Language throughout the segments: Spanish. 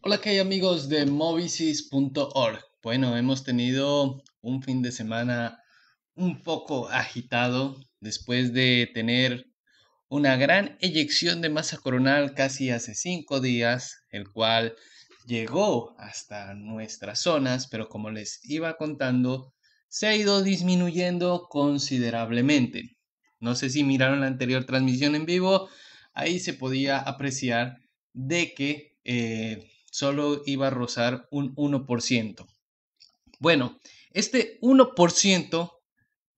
Hola, ¿qué hay amigos de moviesys.org? Bueno, hemos tenido un fin de semana un poco agitado después de tener una gran eyección de masa coronal casi hace 5 días, el cual llegó hasta nuestras zonas, pero como les iba contando, se ha ido disminuyendo considerablemente. No sé si miraron la anterior transmisión en vivo, ahí se podía apreciar de que solo iba a rozar un 1%. Bueno, este 1%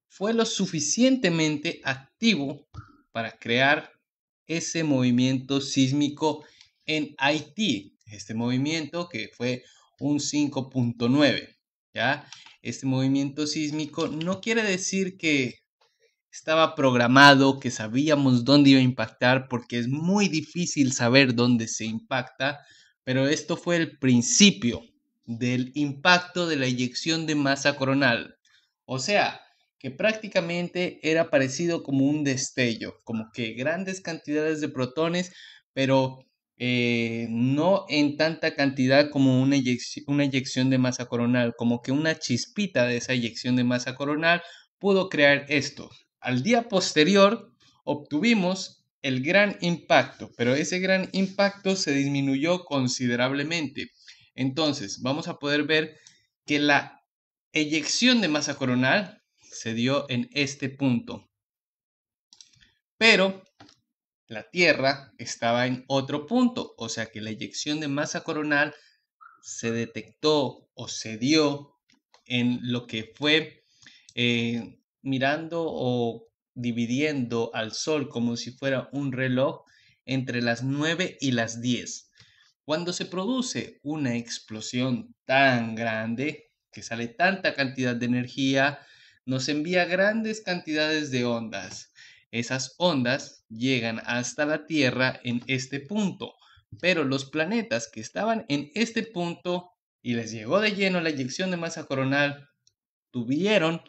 fue lo suficientemente activo para crear ese movimiento sísmico en Haití. Este movimiento que fue un 5.9. ¿Ya? Este movimiento sísmico no quiere decir que estaba programado, que sabíamos dónde iba a impactar, porque es muy difícil saber dónde se impacta, pero esto fue el principio del impacto de la eyección de masa coronal. O sea, que prácticamente era parecido como un destello, como que grandes cantidades de protones, pero no en tanta cantidad como una eyección de masa coronal, como que una chispita de esa eyección de masa coronal pudo crear esto. Al día posterior obtuvimos el gran impacto, pero ese gran impacto se disminuyó considerablemente. Entonces, vamos a poder ver que la eyección de masa coronal se dio en este punto, pero la Tierra estaba en otro punto, o sea que la eyección de masa coronal se detectó o se dio en lo que fue mirando o dividiendo al Sol como si fuera un reloj entre las 9 y las 10. Cuando se produce una explosión tan grande, que sale tanta cantidad de energía, nos envía grandes cantidades de ondas. Esas ondas llegan hasta la Tierra en este punto, pero los planetas que estaban en este punto y les llegó de lleno la eyección de masa coronal, tuvieron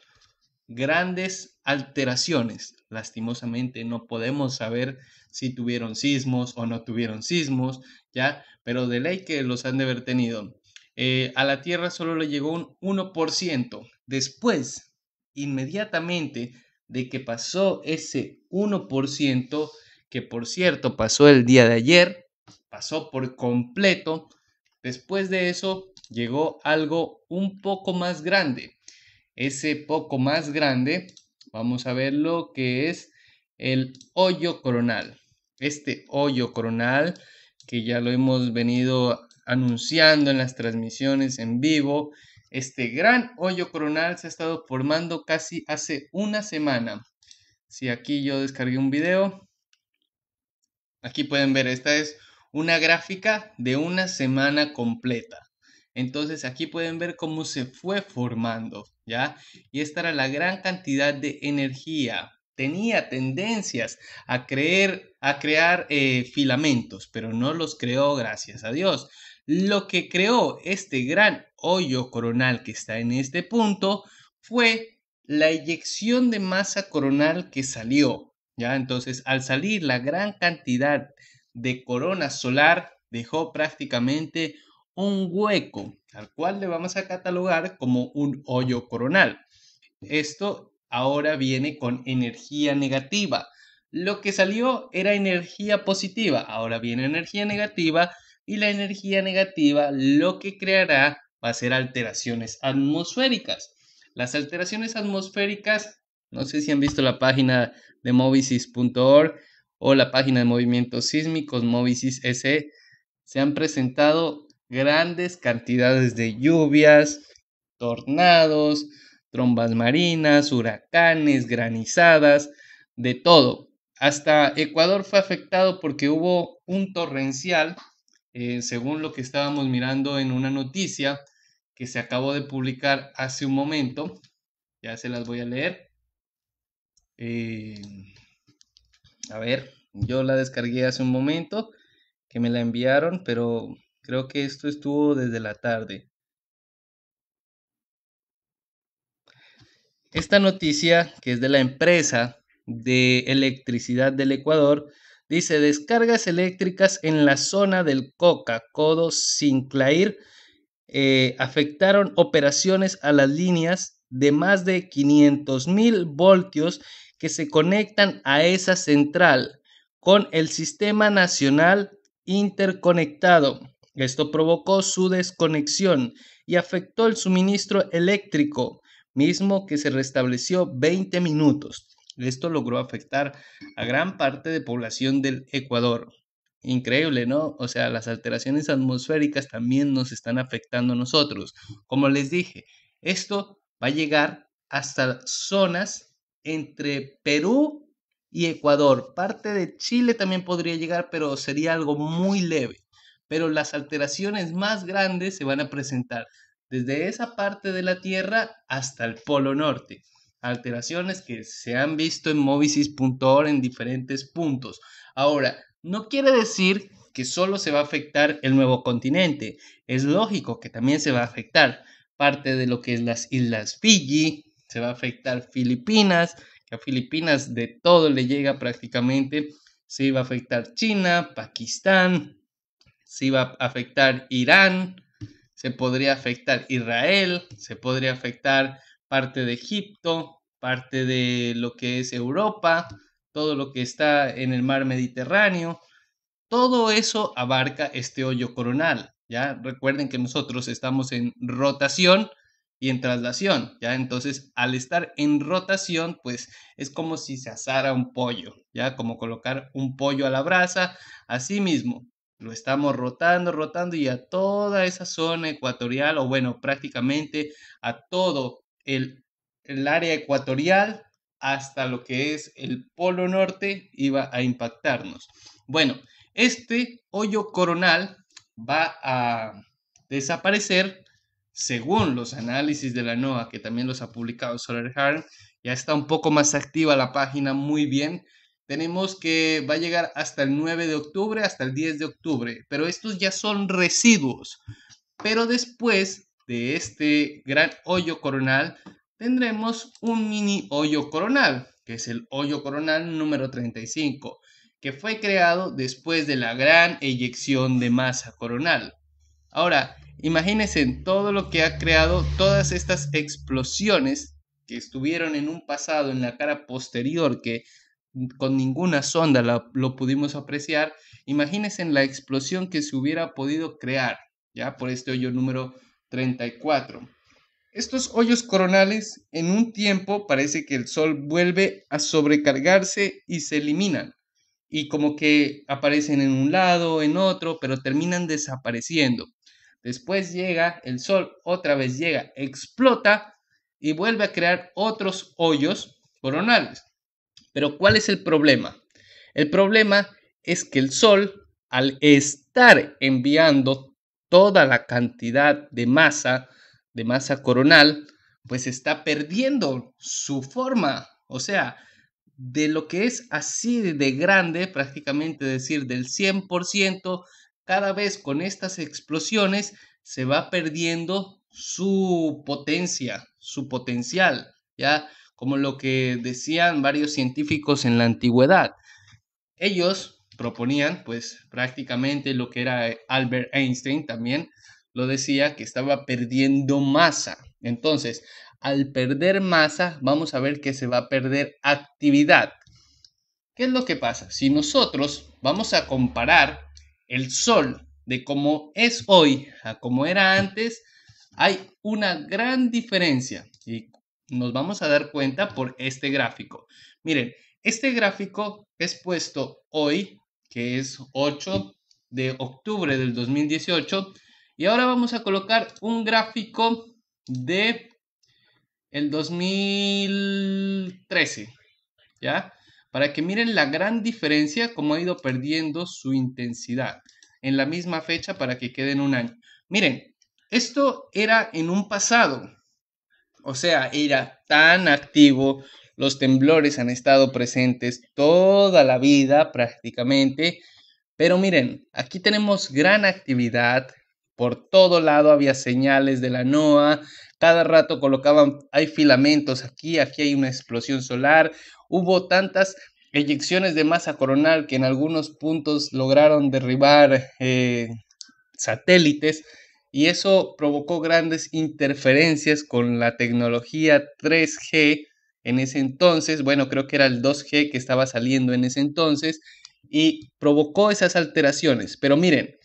grandes alteraciones. Lastimosamente no podemos saber si tuvieron sismos o no tuvieron sismos, ¿ya? Pero de ley que los han de haber tenido. A la Tierra solo le llegó un 1%. Después, inmediatamente de que pasó ese 1%, que por cierto pasó el día de ayer, pasó por completo, después de eso llegó algo un poco más grande. Ese poco más grande, vamos a ver lo que es el hoyo coronal. Este hoyo coronal, que ya lo hemos venido anunciando en las transmisiones en vivo, este gran hoyo coronal se ha estado formando casi hace una semana. Si aquí yo descargué un video, aquí pueden ver, esta es una gráfica de una semana completa. Entonces aquí pueden ver cómo se fue formando, ¿ya? Y esta era la gran cantidad de energía. Tenía tendencias a crear filamentos, pero no los creó, gracias a Dios. Lo que creó este gran hoyo coronal que está en este punto fue la eyección de masa coronal que salió, ¿ya? Entonces, al salir la gran cantidad de corona solar, dejó prácticamente un hueco, al cual le vamos a catalogar como un hoyo coronal. Esto ahora viene con energía negativa. Lo que salió era energía positiva, ahora viene energía negativa y la energía negativa lo que creará va a ser alteraciones atmosféricas. Las alteraciones atmosféricas, no sé si han visto la página de movisis.org o la página de movimientos sísmicos Movisis SE, se han presentado grandes cantidades de lluvias, tornados, trombas marinas, huracanes, granizadas, de todo. Hasta Ecuador fue afectado porque hubo un torrencial, según lo que estábamos mirando en una noticia que se acabó de publicar hace un momento. Ya se las voy a leer. Eh, a ver, yo la descargué hace un momento que me la enviaron, pero creo que esto estuvo desde la tarde. Esta noticia, que es de la empresa de electricidad del Ecuador, Dice, descargas eléctricas en la zona del Coca, Codo, Sinclair, afectaron operaciones a las líneas de más de 500.000 voltios que se conectan a esa central con el sistema nacional interconectado. Esto provocó su desconexión y afectó el suministro eléctrico, mismo que se restableció 20 minutos. Esto logró afectar a gran parte de población del Ecuador. Increíble, ¿no? O sea, las alteraciones atmosféricas también nos están afectando a nosotros. Como les dije, esto va a llegar hasta zonas entre Perú y Ecuador. Parte de Chile también podría llegar, pero sería algo muy leve. Pero las alteraciones más grandes se van a presentar desde esa parte de la Tierra hasta el Polo Norte. Alteraciones que se han visto en movisis.org en diferentes puntos. Ahora, no quiere decir que solo se va a afectar el nuevo continente. Es lógico que también se va a afectar parte de lo que es las Islas Fiji, se va a afectar Filipinas, que a Filipinas de todo le llega prácticamente. Se va a afectar China, Pakistán, se va a afectar Irán, se podría afectar Israel, se podría afectar parte de Egipto, parte de lo que es Europa, todo lo que está en el mar Mediterráneo. Todo eso abarca este hoyo coronal, ¿ya? Recuerden que nosotros estamos en rotación y en traslación, ¿ya? Entonces, al estar en rotación, pues es como si se asara un pollo, ¿ya? Como colocar un pollo a la brasa, así mismo. Lo estamos rotando y a toda esa zona ecuatorial, o bueno, prácticamente a todo el área ecuatorial hasta lo que es el polo norte iba a impactarnos. Bueno, este hoyo coronal va a desaparecer según los análisis de la NOAA, que también los ha publicado Solar Heart. Ya está un poco más activa la página, muy bien. Tenemos que va a llegar hasta el 9 de octubre, hasta el 10 de octubre, pero estos ya son residuos. Pero después de este gran hoyo coronal, tendremos un mini hoyo coronal, que es el hoyo coronal número 35, que fue creado después de la gran eyección de masa coronal. Ahora, imagínense todo lo que ha creado todas estas explosiones que estuvieron en un pasado en la cara posterior, que con ninguna sonda lo pudimos apreciar. Imagínense la explosión que se hubiera podido crear, ya por este hoyo número 34. Estos hoyos coronales en un tiempo parece que el Sol vuelve a sobrecargarse y se eliminan. Y como que aparecen en un lado, en otro, pero terminan desapareciendo. Después llega el Sol, otra vez llega, explota y vuelve a crear otros hoyos coronales. Pero ¿cuál es el problema? El problema es que el Sol, al estar enviando toda la cantidad de masa coronal, pues está perdiendo su forma. O sea, de lo que es así de grande, prácticamente decir del 100%, cada vez con estas explosiones se va perdiendo su potencia, su potencial, ¿ya? Como lo que decían varios científicos en la antigüedad. Ellos proponían, pues prácticamente lo que era Albert Einstein también lo decía, que estaba perdiendo masa. Entonces, al perder masa, vamos a ver que se va a perder actividad. ¿Qué es lo que pasa? Si nosotros vamos a comparar el Sol de cómo es hoy a cómo era antes, hay una gran diferencia y nos vamos a dar cuenta por este gráfico. Miren, este gráfico es puesto hoy, que es 8 de octubre del 2018, y ahora vamos a colocar un gráfico de el 2013, ¿ya? Para que miren la gran diferencia, cómo ha ido perdiendo su intensidad en la misma fecha para que quede en un año. Miren, esto era en un pasado, o sea, era tan activo, los temblores han estado presentes toda la vida prácticamente, pero miren, aquí tenemos gran actividad, por todo lado había señales de la NOAA, cada rato colocaban, hay filamentos aquí, aquí hay una explosión solar, hubo tantas eyecciones de masa coronal que en algunos puntos lograron derribar satélites, y eso provocó grandes interferencias con la tecnología 3G en ese entonces. Bueno, creo que era el 2G que estaba saliendo en ese entonces, y provocó esas alteraciones. Pero miren,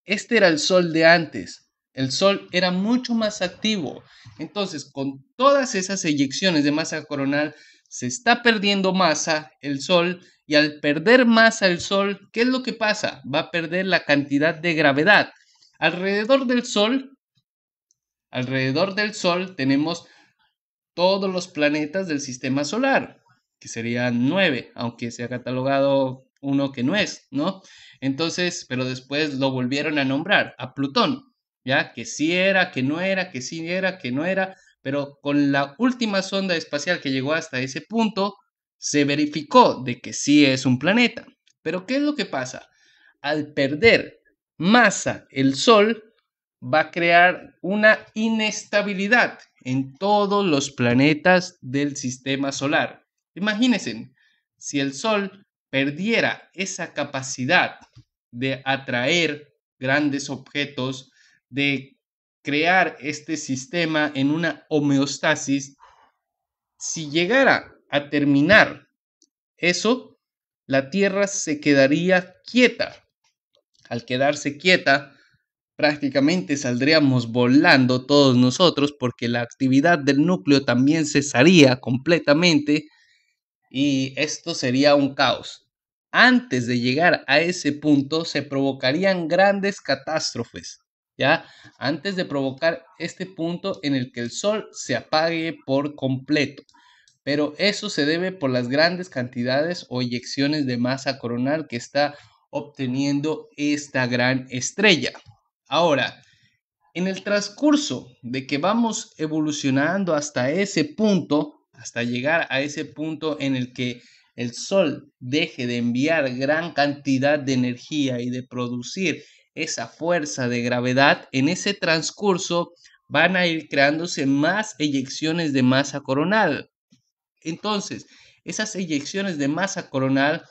este era el Sol de antes. El Sol era mucho más activo. Entonces, con todas esas eyecciones de masa coronal, se está perdiendo masa el Sol, y al perder masa el Sol, ¿qué es lo que pasa? Va a perder la cantidad de gravedad. Alrededor del Sol, alrededor del Sol tenemos todos los planetas del sistema solar, que serían 9, aunque se ha catalogado uno que no es, ¿no? Entonces, pero después lo volvieron a nombrar, a Plutón, ¿ya? Que sí era, que no era, que sí era, que no era, pero con la última sonda espacial que llegó hasta ese punto, se verificó de que sí es un planeta. Pero ¿qué es lo que pasa? Al perder masa el Sol, va a crear una inestabilidad en todos los planetas del sistema solar. Imagínense, si el Sol perdiera esa capacidad de atraer grandes objetos, de crear este sistema en una homeostasis, si llegara a terminar eso, la Tierra se quedaría quieta. Al quedarse quieta, prácticamente saldríamos volando todos nosotros, porque la actividad del núcleo también cesaría completamente, y esto sería un caos. Antes de llegar a ese punto se provocarían grandes catástrofes, ¿ya? Antes de provocar este punto en el que el Sol se apague por completo. Pero eso se debe por las grandes cantidades o eyecciones de masa coronal que está obteniendo esta gran estrella. Ahora, en el transcurso de que vamos evolucionando hasta ese punto, hasta llegar a ese punto en el que el Sol deje de enviar gran cantidad de energía y de producir esa fuerza de gravedad, en ese transcurso van a ir creándose más eyecciones de masa coronal. Entonces, esas eyecciones de masa coronal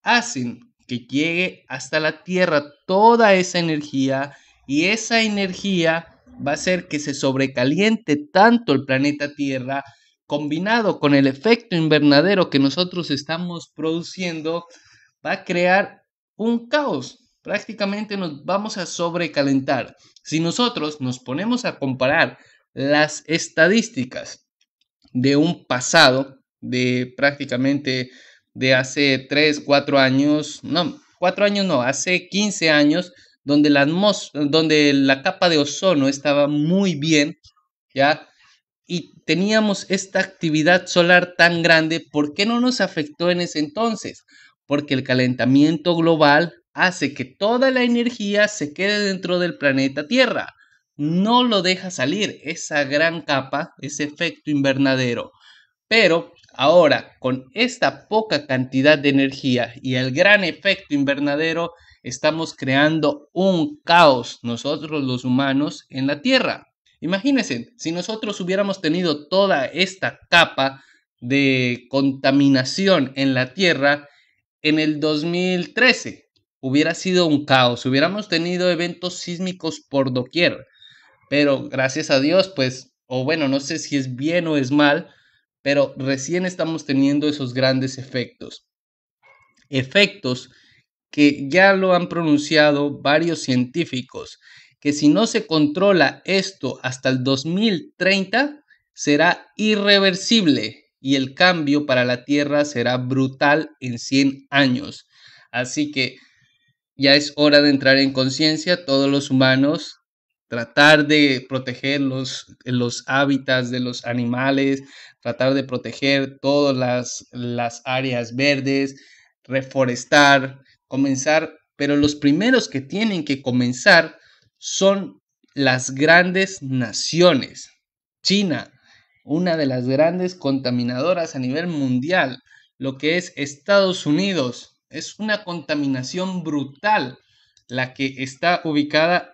hacen que llegue hasta la Tierra toda esa energía, y esa energía va a hacer que se sobrecaliente tanto el planeta Tierra, combinado con el efecto invernadero que nosotros estamos produciendo, va a crear un caos. Prácticamente nos vamos a sobrecalentar. Si nosotros nos ponemos a comparar las estadísticas de un pasado, de prácticamente de hace 3, 4 años, no, 4 años no, hace 15 años, donde donde la capa de ozono estaba muy bien, ¿ya? Y teníamos esta actividad solar tan grande. ¿Por qué no nos afectó en ese entonces? Porque el calentamiento global hace que toda la energía se quede dentro del planeta Tierra. No lo deja salir, esa gran capa, ese efecto invernadero. Pero ahora, con esta poca cantidad de energía y el gran efecto invernadero, estamos creando un caos nosotros los humanos en la Tierra. Imagínense, si nosotros hubiéramos tenido toda esta capa de contaminación en la Tierra en el 2013, hubiera sido un caos, hubiéramos tenido eventos sísmicos por doquier. Pero gracias a Dios, pues, o bueno, no sé si es bien o es mal, pero recién estamos teniendo esos grandes efectos. Efectos que ya lo han pronunciado varios científicos, que si no se controla esto hasta el 2030, será irreversible, y el cambio para la Tierra será brutal en 100 años. Así que ya es hora de entrar en conciencia todos los humanos, tratar de proteger los hábitats de los animales, tratar de proteger todas las áreas verdes, reforestar, comenzar, pero los primeros que tienen que comenzar son las grandes naciones. China, una de las grandes contaminadoras a nivel mundial, lo que es Estados Unidos, es una contaminación brutal la que está ubicada